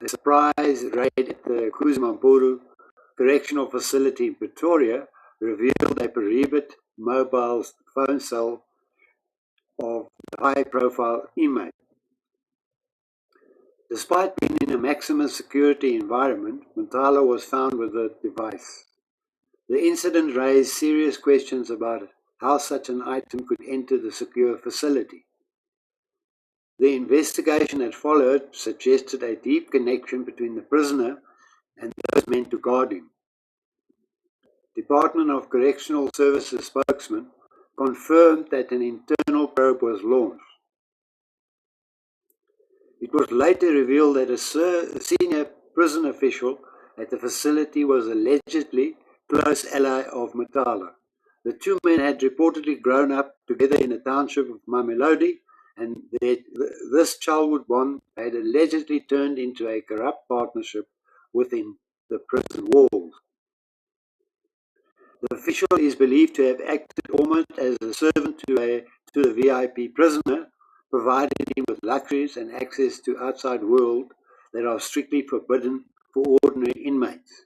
A surprise raid at the Kuzmampuru Correctional Facility in Pretoria revealed a Paribet mobile phone cell of the high-profile inmate. Despite being in a maximum security environment, Mthala was found with the device. The incident raised serious questions about how such an item could enter the secure facility. The investigation that followed suggested a deep connection between the prisoner and those meant to guard him. Department of Correctional Services spokesman confirmed that an internal probe was launched. It was later revealed that a senior prison official at the facility was allegedly close ally of Mthala. The two men had reportedly grown up together in the township of Mamelodi, and this childhood bond had allegedly turned into a corrupt partnership within the prison walls. The official is believed to have acted almost as a servant to the VIP prisoner, providing him with luxuries and access to outside world that are strictly forbidden for ordinary inmates.